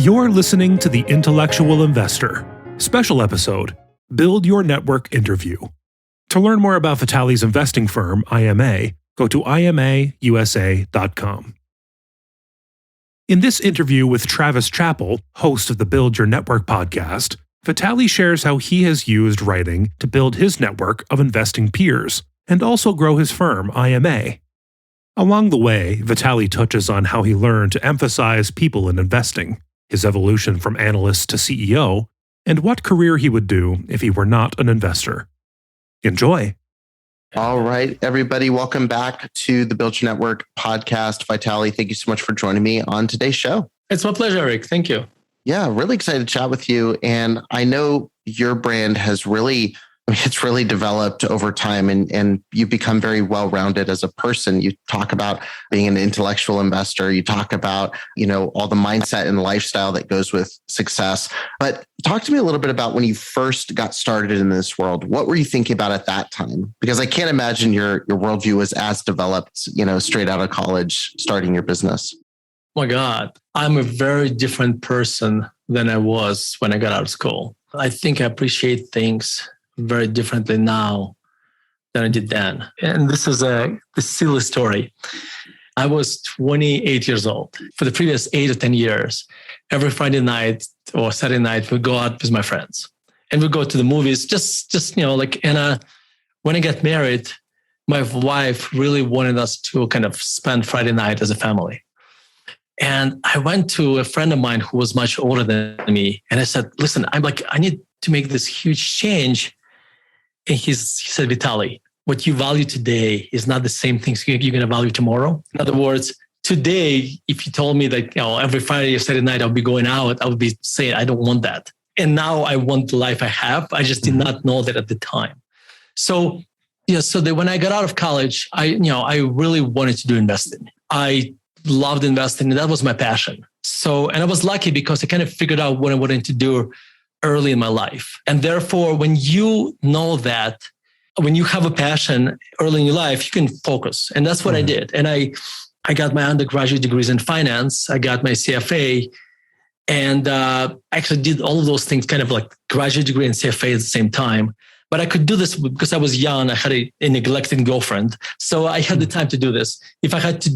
You're listening to The Intellectual Investor, special episode, Build Your Network Interview. To learn more about Vitaly's investing firm, IMA, go to imausa.com. In this interview with Travis Chappell, host of the Build Your Network podcast, Vitaliy shares how he has used writing to build his network of investing peers and also grow his firm, IMA. Along the way, Vitaliy touches on how he learned to emphasize people in investing, his evolution from analyst to CEO, and what career he would do if he were not an investor. Enjoy. All right, everybody, welcome back to the Build Your Network podcast. Vitaliy, thank you so much for joining me on today's show. It's my pleasure, Eric. Thank you. Yeah, really excited to chat with you. And I know your brand has it's really developed over time, and you've become very well-rounded as a person. You talk about being an intellectual investor. You talk about, all the mindset and lifestyle that goes with success. But talk to me a little bit about when you first got started in this world. What were you thinking about at that time? Because I can't imagine your worldview was as developed, straight out of college, starting your business. Oh my God, I'm a very different person than I was when I got out of school. I think I appreciate things very differently now than I did then. And this is a silly story. I was 28 years old. For the previous 8 or 10 years, every Friday night or Saturday night, we'd go out with my friends and we'd go to the movies. When I got married, my wife really wanted us to kind of spend Friday night as a family. And I went to a friend of mine who was much older than me. And I said, listen, I need to make this huge change. And he said, Vitaliy, what you value today is not the same things you're going to value tomorrow. In other words, today, if you told me that every Friday or Saturday night I'll be going out, I would be saying, I don't want that. And now I want the life I have. I just did not know that at the time. So when I got out of college, I really wanted to do investing. I loved investing, and that was my passion. And I was lucky because I kind of figured out what I wanted to do early in my life. And therefore, when you know that, when you have a passion early in your life, you can focus. And that's what I did. And I got my undergraduate degrees in finance. I got my CFA, and actually did all of those things, kind of like graduate degree and CFA at the same time. But I could do this because I was young. I had a neglected girlfriend. So I had the time to do this. If I had to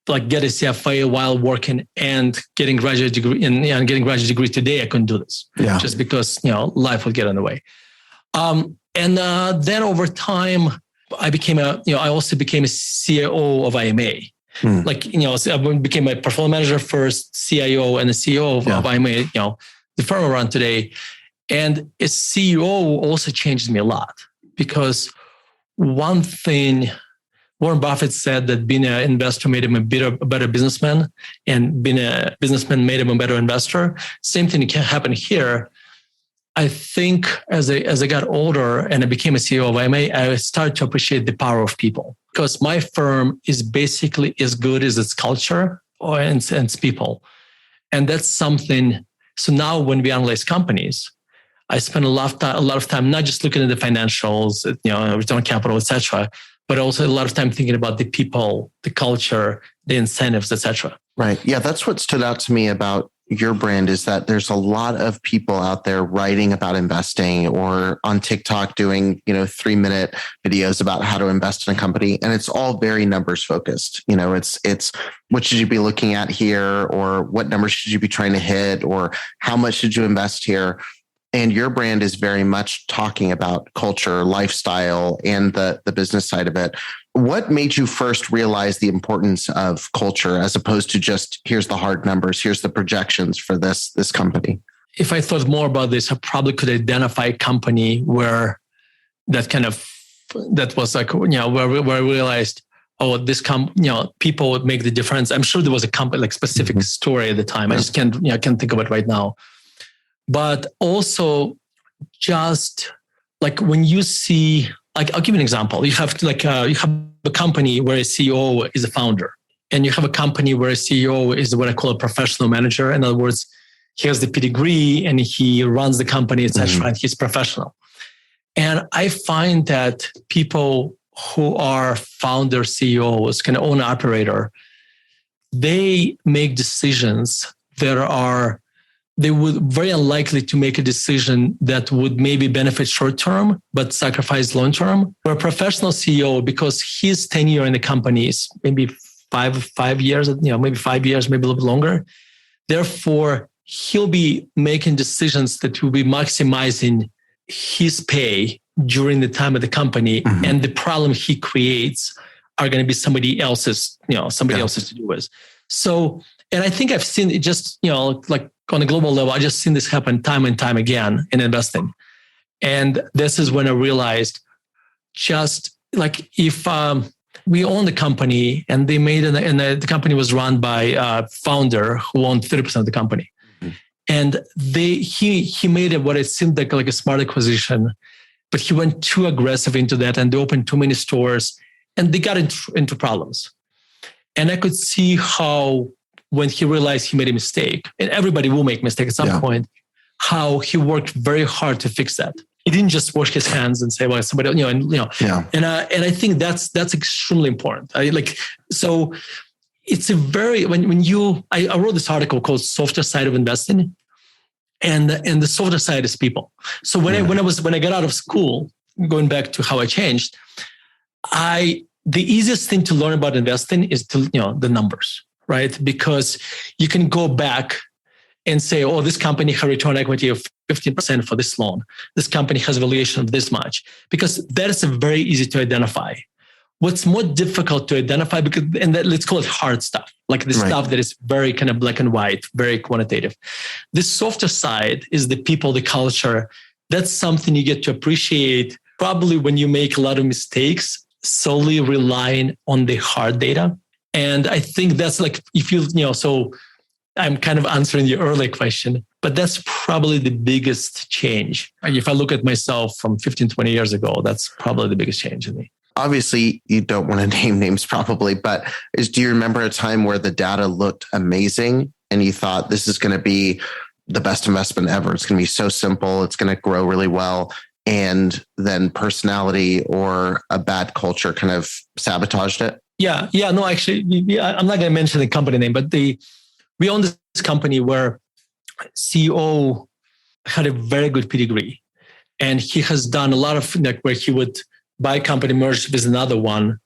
get a CFA while working and getting graduate degree and getting graduate degree today, I couldn't do this. Yeah. Just because, life would get in the way. Then over time, I also became a CEO of IMA. I became a portfolio manager first, CIO, and the CEO of IMA, the firm around today. And as CEO also changed me a lot, because one thing Warren Buffett said, that being an investor made him a better businessman, and being a businessman made him a better investor. Same thing can happen here. I think as I got older and I became a CEO of IMA, I started to appreciate the power of people, because my firm is basically as good as its culture and its people. And that's something. So now when we analyze companies, I spend a lot of time not just looking at the financials, return on capital, etc., but also a lot of time thinking about the people, the culture, the incentives, etc. Right. Yeah, that's what stood out to me about your brand, is that there's a lot of people out there writing about investing, or on TikTok doing, 3-minute videos about how to invest in a company. And it's all very numbers focused. It's what should you be looking at here, or what numbers should you be trying to hit, or how much should you invest here? And your brand is very much talking about culture, lifestyle, and the business side of it. What made you first realize the importance of culture, as opposed to just, here's the hard numbers, here's the projections for this company? If I thought more about this, I probably could identify a company where that was like, where I realized, people would make the difference. I'm sure there was a company, like specific story at the time. I just can't think of it right now. But also, just like when you see, I'll give you an example. You have a company where a CEO is a founder, and you have a company where a CEO is what I call a professional manager. In other words, he has the pedigree and he runs the company, etc., and he's professional. And I find that people who are founder CEOs, kind of owner operator, they make decisions that are they would very unlikely to make a decision that would maybe benefit short term, but sacrifice long term. For a professional CEO, because his tenure in the company is maybe five years, maybe 5 years, maybe a little bit longer. Therefore, he'll be making decisions that will be maximizing his pay during the time of the company, and the problem he creates are going to be somebody else's to do with. So, and I think I've seen it just, like on a global level, I just seen this happen time and time again in investing. And this is when I realized, just like if we owned the company and they made it, and the company was run by a founder who owned 30% of the company. And he made it what it seemed like a smart acquisition, but he went too aggressive into that, and they opened too many stores, and they got into problems. And I could see how, when he realized he made a mistake, and everybody will make mistakes at some point, how he worked very hard to fix that. He didn't just wash his hands and say, "Well, somebody," And I think that's extremely important. So it's a very I wrote this article called "Softer Side of Investing," and the softer side is people. So when I got out of school, going back to how I changed, the easiest thing to learn about investing is the numbers, right? Because you can go back and say, "Oh, this company has return equity of 15% for this loan. This company has a valuation of this much," because that is very easy to identify. What's more difficult to identify, let's call it hard stuff, like the stuff that is very kind of black and white, very quantitative. The softer side is the people, the culture. That's something you get to appreciate probably when you make a lot of mistakes, solely relying on the hard data. And I think that's like, so I'm kind of answering your earlier question, but that's probably the biggest change. If I look at myself from 15, 20 years ago, that's probably the biggest change in me. Obviously, you don't want to name names probably, but do you remember a time where the data looked amazing and you thought this is going to be the best investment ever? It's going to be so simple. It's going to grow really well. And then personality or a bad culture kind of sabotaged it? Yeah. No, actually, I'm not going to mention the company name, but we own this company where CEO had a very good pedigree. And he has done a lot of where he would buy a company, merge with another one,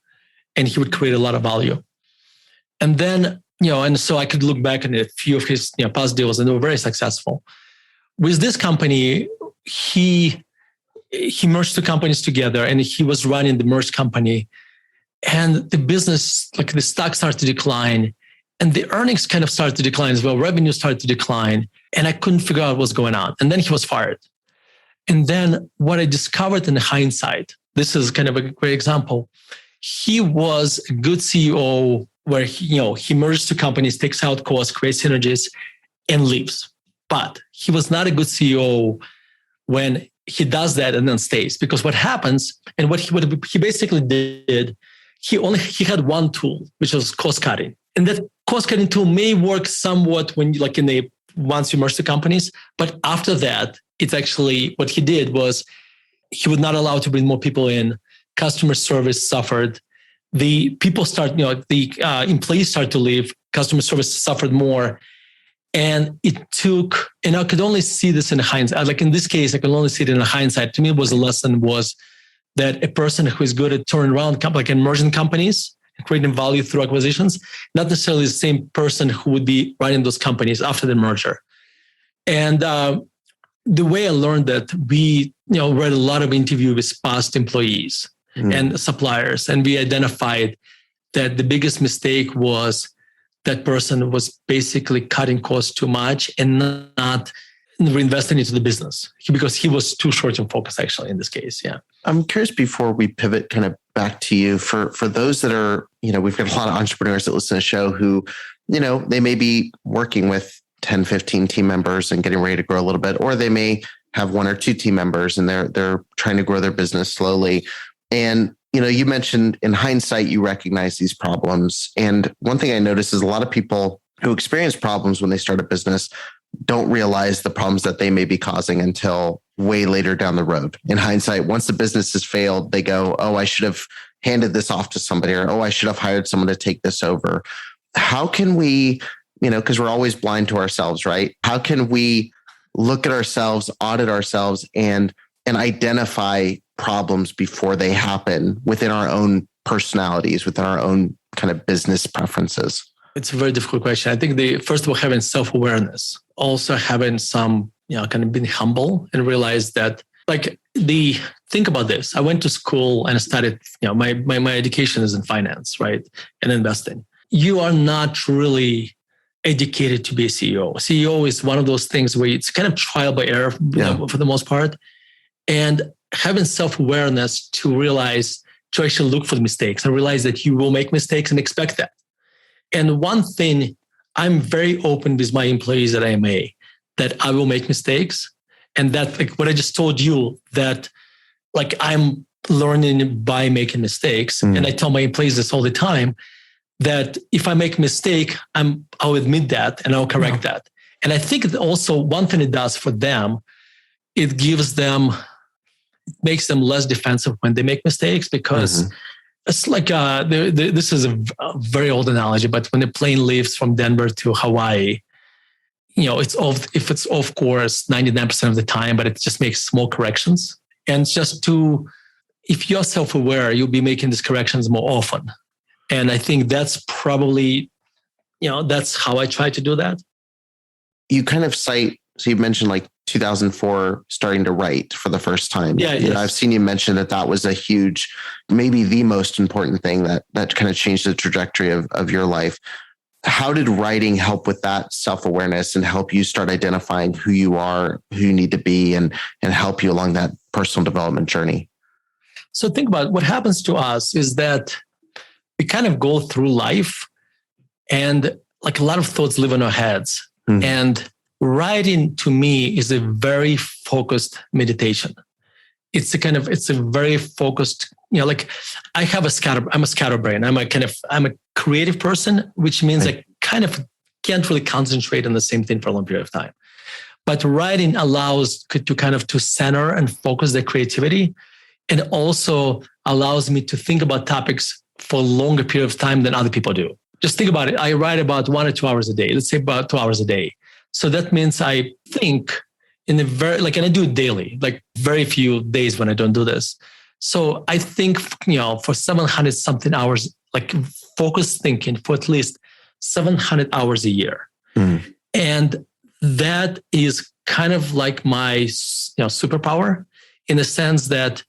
and he would create a lot of value. And then, and so I could look back at a few of his past deals, and they were very successful. With this company, he merged two companies together, and he was running the merged company. And the business, like the stock started to decline, and the earnings kind of started to decline as well. Revenue started to decline, and I couldn't figure out what was going on. And then he was fired. And then what I discovered in hindsight, this is kind of a great example. He was a good CEO where he merges two companies, takes out costs, creates synergies, and leaves. But he was not a good CEO when he does that and then stays. Because what happens, and what he basically did, he had one tool, which was cost cutting. And that cost cutting tool may work somewhat when once you merge the companies, but after that, it's actually what he did was he would not allow to bring more people in. Customer service suffered. The people the employees started to leave. Customer service suffered more. And it took, and I could only see this in hindsight. Like in this case, I could only see it in hindsight. To me, a lesson was that a person who is good at turning around and merging companies, creating value through acquisitions, not necessarily the same person who would be running those companies after the merger. And the way I learned that, we read a lot of interviews with past employees and suppliers, and we identified that the biggest mistake was that person was basically cutting costs too much and not reinvesting into the business because he was too short in focus, actually, in this case. Yeah. I'm curious, before we pivot kind of back to you, for those that are, we've got a lot of entrepreneurs that listen to the show who, they may be working with 10, 15 team members and getting ready to grow a little bit, or they may have one or two team members and they're trying to grow their business slowly. And, you mentioned in hindsight, you recognize these problems. And one thing I noticed is a lot of people who experience problems when they start a business don't realize the problems that they may be causing until way later down the road. In hindsight, once the business has failed, they go, "Oh, I should have handed this off to somebody," or "Oh, I should have hired someone to take this over." How can we because we're always blind to ourselves, right? How can we look at ourselves, audit ourselves, and identify problems before they happen within our own personalities, within our own kind of business preferences? It's a very difficult question. I think first of all, having self-awareness, also having some, kind of being humble and realize that think about this. I went to school and studied, my education is in finance, right? And investing. You are not really educated to be a CEO. A CEO is one of those things where it's kind of trial by error for the most part. And having self-awareness to realize, to actually look for the mistakes and realize that you will make mistakes and expect that. And one thing, I'm very open with my employees at IMA that I will make mistakes. And that, like what I just told you, that I'm learning by making mistakes. And I tell my employees this all the time, that if I make a mistake, I'll admit that and I'll correct that. And I think also one thing it does for them, it makes them less defensive when they make mistakes, because it's like, this is a very old analogy, but when the plane leaves from Denver to Hawaii, it's if it's off course 99% of the time, but it just makes small corrections. And if you're self-aware, you'll be making these corrections more often. And I think that's probably, that's how I try to do that. You kind of cite, so you mentioned 2004 starting to write for the first time. Yeah, yes. I've seen you mention that was a huge, maybe the most important thing that kind of changed the trajectory of your life. How did writing help with that self-awareness and help you start identifying who you are, who you need to be, and help you along that personal development journey? So think about what happens to us is that we kind of go through life and a lot of thoughts live in our heads. And writing to me is a very focused meditation. It's a very focused, I'm a scatterbrain. I'm a creative person, which means I kind of can't really concentrate on the same thing for a long period of time. But writing allows to center and focus the creativity, and also allows me to think about topics for a longer period of time than other people do. Just think about it. I write about 1 or 2 hours a day. Let's say about 2 hours a day. So that means I think in and I do it daily, very few days when I don't do this. So I think, for 700 something hours, focused thinking for at least 700 hours a year. And that is kind of like my, superpower, in the sense that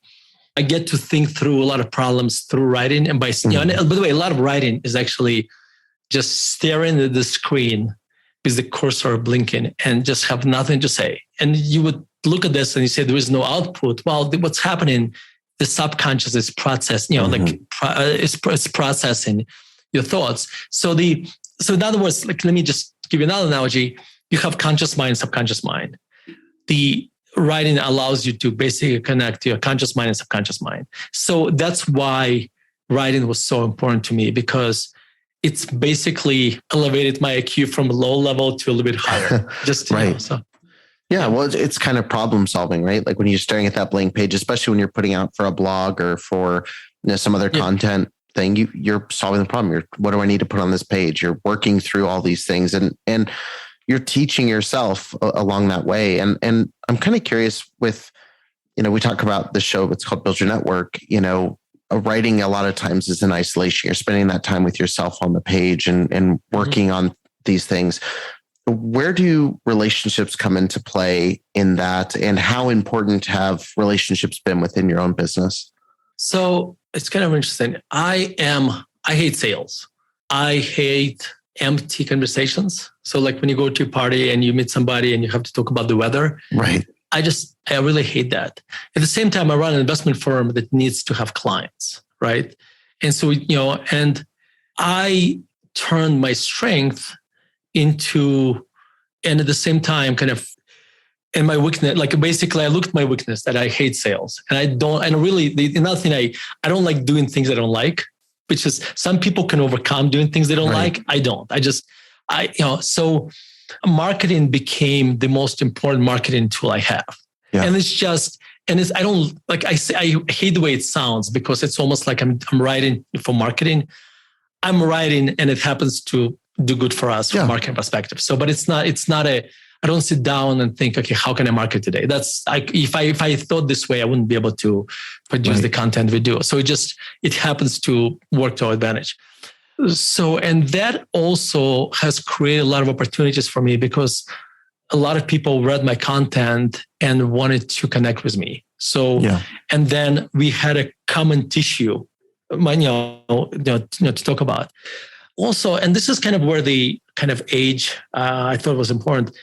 I get to think through a lot of problems through writing. And by the way, a lot of writing is actually just staring at the screen with the cursor blinking and just have nothing to say. And you would look at this and you say, there is no output. Well, what's happening? The subconscious is processing, it's processing your thoughts. So in other words, let me just give you another analogy. You have conscious mind, subconscious mind. The writing allows you to basically connect your conscious mind and subconscious mind. So that's why writing was so important to me, because it's basically elevated my IQ from low level to a little bit higher. Just right. Yeah, well, it's kind of problem solving, right? Like when you're staring at that blank page, especially when you're putting out for a blog or for some other content thing, you're solving the problem. What do I need to put on this page? You're working through all these things, and you're teaching yourself along that way. And I'm kind of curious with, we talk about the show, it's called Build Your Network, writing a lot of times is in isolation. You're spending that time with yourself on the page and working on these things. Where do relationships come into play in that? And how important have relationships been within your own business? So it's kind of interesting. I hate sales. I hate empty conversations. So when you go to a party and you meet somebody and you have to talk about the weather, right? I really hate that. At the same time, I run an investment firm that needs to have clients, right? And so, and I turned my strength into, and at the same time, and my weakness, basically I looked at my weakness that I hate sales. And another thing, I don't like doing things I don't like, which is some people can overcome doing ththings they don't like. I don't. So marketing became the most important marketing tool I have. Yeah. And I hate the way it sounds, because it's almost like I'm writing for marketing. I'm writing and it happens to do good for us from a marketing perspective. So, but it's not I don't sit down and think, okay, how can I market today? If I thought this way, I wouldn't be able to produce the content we do. So it happens to work to our advantage. So, and that also has created a lot of opportunities for me because a lot of people read my content and wanted to connect with me. So, and then we had a common tissue, to talk about. Also, and this is kind of where the kind of age I thought was important.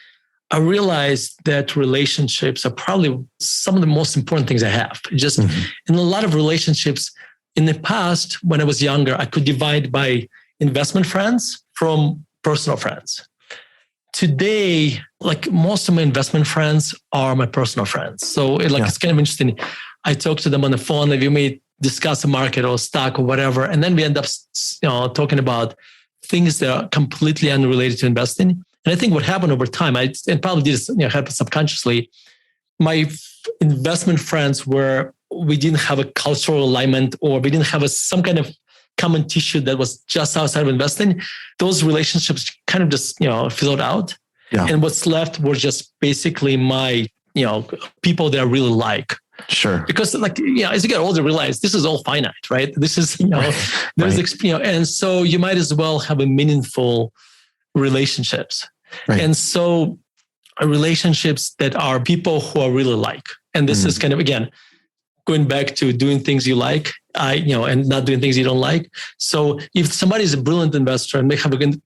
I realized that relationships are probably some of the most important things I have. Just in a lot of relationships in the past, when I was younger, I could divide by investment friends from personal friends. Today, like most of my investment friends are my personal friends. So it's kind of interesting. I talk to them on the phone. If you may discuss a market or stock or whatever, and then we end up, talking about things that are completely unrelated to investing. And I think what happened over time, and probably did this, happen subconsciously. My investment friends we didn't have a cultural alignment, or we didn't have some kind of common tissue that was just outside of investing. Those relationships kind of just, fizzled out. Yeah. And what's left were just basically my, people that I really like. Sure. Because as you get older, realize this is all finite, right? This is, and so you might as well have a meaningful relationships. Right. And so relationships that are people who I really like. And this is kind of, again, going back to doing things you like, and not doing things you don't like. So if somebody is a brilliant investor and they have a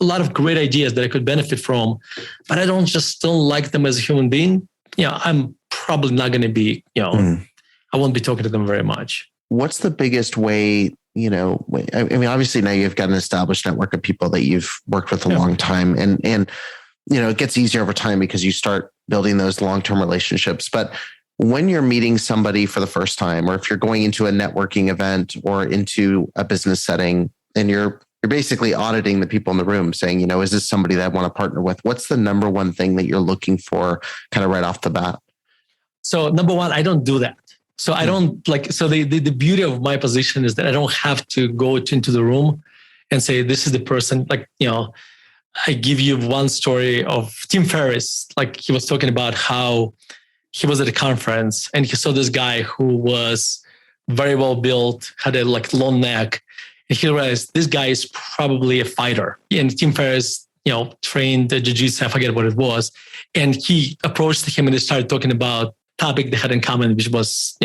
lot of great ideas that I could benefit from, but I don't like them as a human being, I'm probably not going to be, I won't be talking to them very much. What's the biggest way, obviously now you've got an established network of people that you've worked with a long time, and it gets easier over time because you start building those long-term relationships. But when you're meeting somebody for the first time, or if you're going into a networking event or into a business setting, and you're basically auditing the people in the room saying, is this somebody that I want to partner with? What's the number one thing that you're looking for kind of right off the bat? So number one, I don't do that. So I don't the beauty of my position is that I don't have to go into the room and say, this is the person, I give you one story of Tim Ferriss. He was talking about how he was at a conference and he saw this guy who was very well built, had a long neck. And he realized this guy is probably a fighter. And Tim Ferriss, trained the jiu-jitsu, I forget what it was. And he approached him and they started talking about topic they had in common, which was,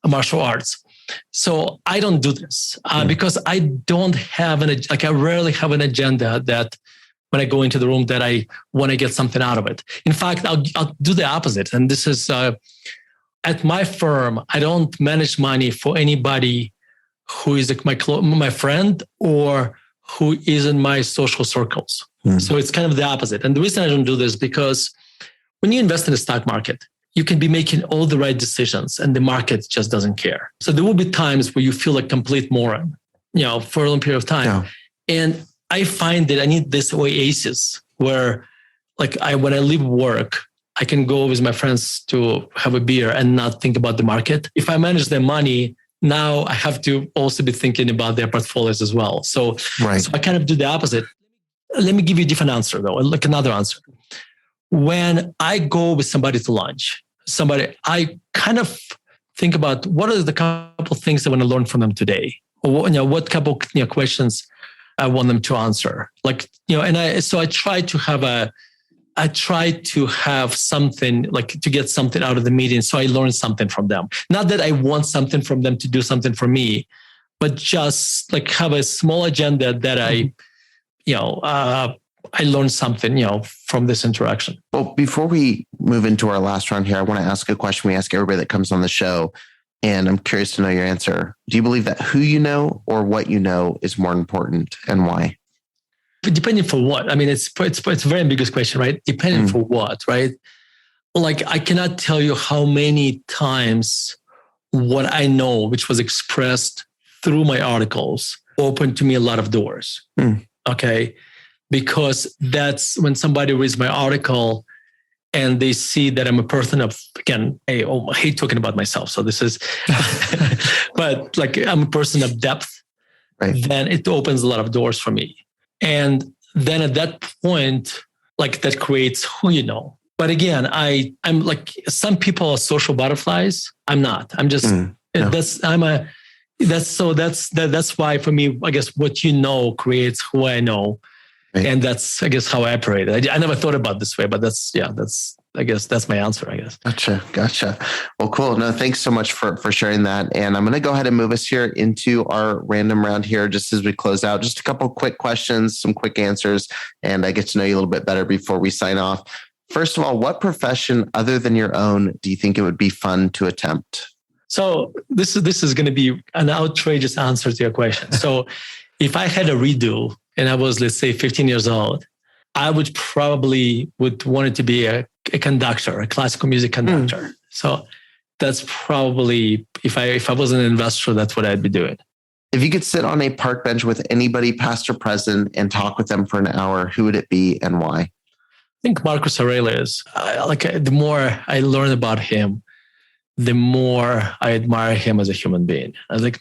martial arts. So I don't do this because I don't have I rarely have an agenda that when I go into the room that I want to get something out of it. In fact, I'll do the opposite. And this is at my firm, I don't manage money for anybody who is my friend or who is in my social circles. So it's kind of the opposite. And the reason I don't do this is because when you invest in the stock market, you can be making all the right decisions and the market just doesn't care. So there will be times where you feel like complete moron, for a long period of time. Yeah. And I find that I need this oasis where when I leave work, I can go with my friends to have a beer and not think about the market. If I manage their money, now I have to also be thinking about their portfolios as well. So I kind of do the opposite. Let me give you a different answer though, another answer. When I go with somebody to lunch, I kind of think about what are the couple of things I want to learn from them today, or what couple questions I want them to answer. I try to have something to get something out of the meeting, so I learn something from them. Not that I want something from them to do something for me, but just have a small agenda that I learned something, from this interaction. Well, before we move into our last round here, I want to ask a question we ask everybody that comes on the show, and I'm curious to know your answer. Do you believe that who you know or what you know is more important, and why? Depending for what? I mean, it's a very ambiguous question, right? Depending for what, right? I cannot tell you how many times what I know, which was expressed through my articles, opened to me a lot of doors. Okay. Because that's when somebody reads my article and they see that I'm a person of, again, I hate talking about myself. So this is, but I'm a person of depth, right. Then it opens a lot of doors for me. And then at that point, like that creates who you know. But again, I'm like, some people are social butterflies. I'm not. I'm just that's why for me, I guess what you know creates who I know. Right. And that's, I guess, how I operate. I never thought about it this way, but I guess that's my answer, I guess. Gotcha. Well, cool. No, thanks so much for sharing that. And I'm going to go ahead and move us here into our random round here, just as we close out. Just a couple of quick questions, some quick answers, and I get to know you a little bit better before we sign off. First of all, what profession other than your own do you think it would be fun to attempt? So this is going to be an outrageous answer to your question. So if I had a redo and I was, let's say, 15 years old, I would probably want it to be a conductor, a classical music conductor. So that's probably, if I was an investor, that's what I'd be doing. If you could sit on a park bench with anybody, past or present, and talk with them for an hour, who would it be and why? I think Marcus Aurelius. The more I learn about him, the more I admire him as a human being. I was like,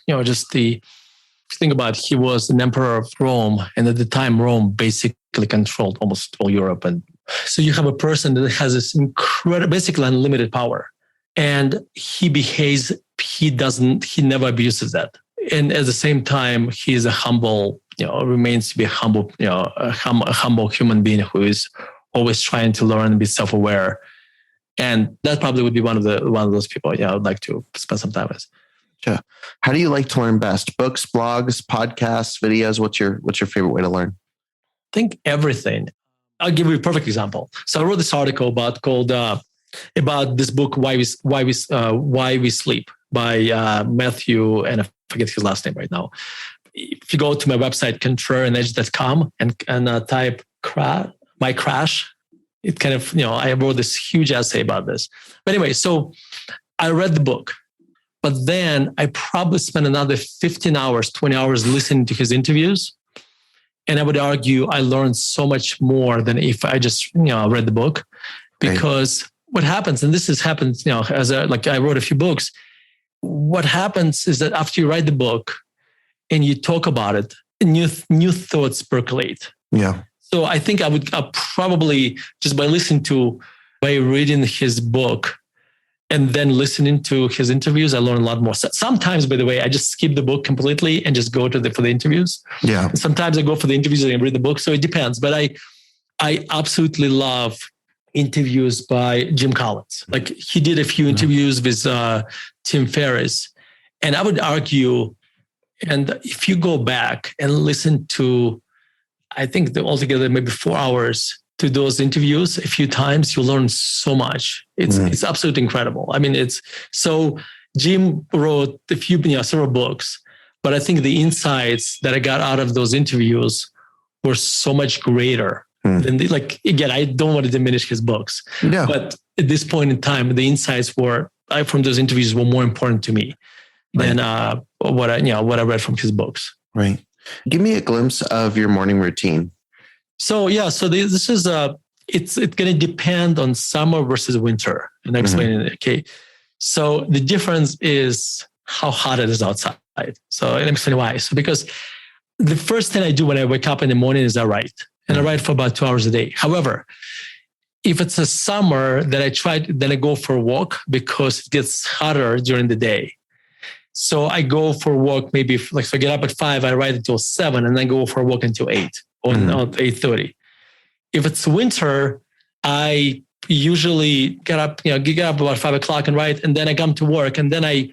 think about it, he was an emperor of Rome, and at the time, Rome basically controlled almost all Europe. And so you have a person that has this incredible, basically unlimited power, and he never abuses that. And at the same time, he's a humble, remains to be a humble human being who is always trying to learn and be self-aware. And that probably would be one of those people, I would like to spend some time with. Sure. How do you like to learn best? Books, blogs, podcasts, videos? What's your favorite way to learn? I think everything. I'll give you a perfect example. So I wrote this article about this book, Why We Sleep, by Matthew, and I forget his last name right now. If you go to my website, contrarianedge.com, and type my crash, it kind of, I wrote this huge essay about this. But anyway, so I read the book. But then I probably spent another 15 hours, 20 hours listening to his interviews. And I would argue I learned so much more than if I just, read the book. Because what happens, and this has happened, as I wrote a few books, what happens is that after you write the book and you talk about it, new thoughts percolate. Yeah. So I think I would probably, just by reading his book, and then listening to his interviews, I learn a lot more. Sometimes, by the way, I just skip the book completely and just go for the interviews. Yeah. And sometimes I go for the interviews and I read the book. So it depends. But I absolutely love interviews by Jim Collins. Like, he did a few interviews with Tim Ferriss. And I would argue, and if you go back and listen to, I think altogether maybe 4 hours to those interviews a few times, you learn so much. It's absolutely incredible. I mean, Jim wrote several books, but I think the insights that I got out of those interviews were so much greater than again, I don't want to diminish his books, but at this point in time, the insights from those interviews were more important to me than what I read from his books. Right. Give me a glimpse of your morning routine. So this is it's going to depend on summer versus winter, and I'm explaining it. Okay, so the difference is how hot it is outside. So let me explain why. So because the first thing I do when I wake up in the morning is I write, and I write for about 2 hours a day. However, if it's a summer, then I go for a walk because it gets hotter during the day. So I go for a walk, maybe if I get up at 5, I write until 7, and then go for a walk until 8 or 8:30. If it's winter, I usually get up about 5 o'clock and write, and then I come to work, and then I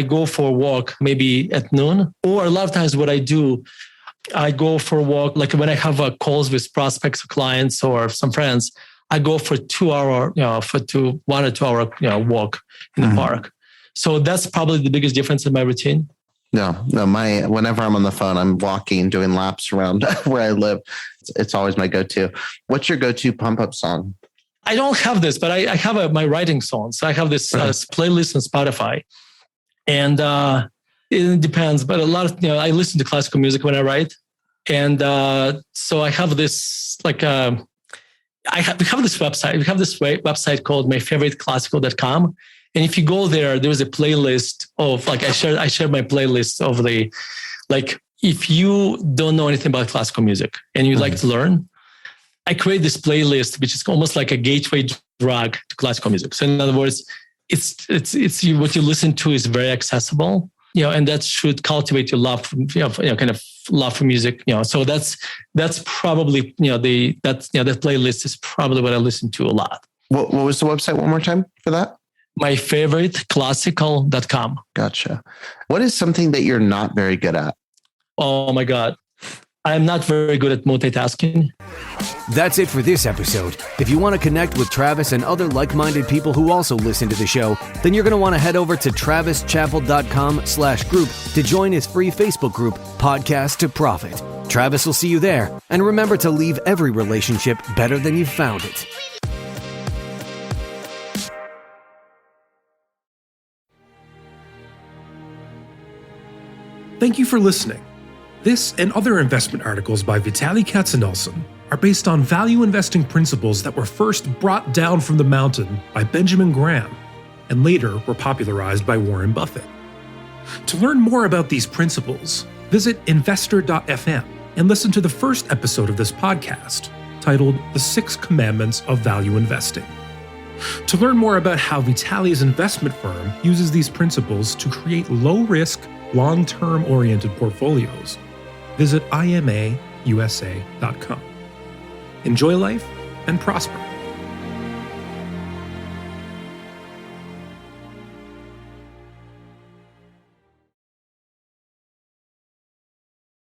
go for a walk maybe at noon. Or a lot of times what I do, I go for a walk, like when I have calls with prospects or clients or some friends, I go for 2 hour, 1 or 2 hour, walk in the park. So that's probably the biggest difference in my routine. No, whenever I'm on the phone, I'm walking, doing laps around where I live. It's always my go-to. What's your go-to pump-up song? I don't have this, but I have my writing songs. So I have this playlist on Spotify, and it depends. But a lot of I listen to classical music when I write, and so I have this we have this website. We have this website called myfavoriteclassical.com. And if you go there is a playlist of I shared my playlist of if you don't know anything about classical music and you'd like to learn, I create this playlist, which is almost like a gateway drug to classical music. So in other words, it's what you listen to is very accessible, and that should cultivate your love, kind of love for music, So that's probably, that playlist is probably what I listen to a lot. What was the website one more time for that? My favorite, classical.com. Gotcha. What is something that you're not very good at? Oh my God. I'm not very good at multitasking. That's it for this episode. If you want to connect with Travis and other like-minded people who also listen to the show, then you're going to want to head over to travischappell.com/group to join his free Facebook group, Podcast to Profit. Travis will see you there. And remember to leave every relationship better than you found it. Thank you for listening. This and other investment articles by Vitaliy Katsenelson are based on value investing principles that were first brought down from the mountain by Benjamin Graham and later were popularized by Warren Buffett. To learn more about these principles, visit investor.fm and listen to the first episode of this podcast titled The 6 Commandments of Value Investing. To learn more about how Vitaliy's investment firm uses these principles to create low-risk, long-term oriented portfolios, visit imausa.com. Enjoy life and prosper.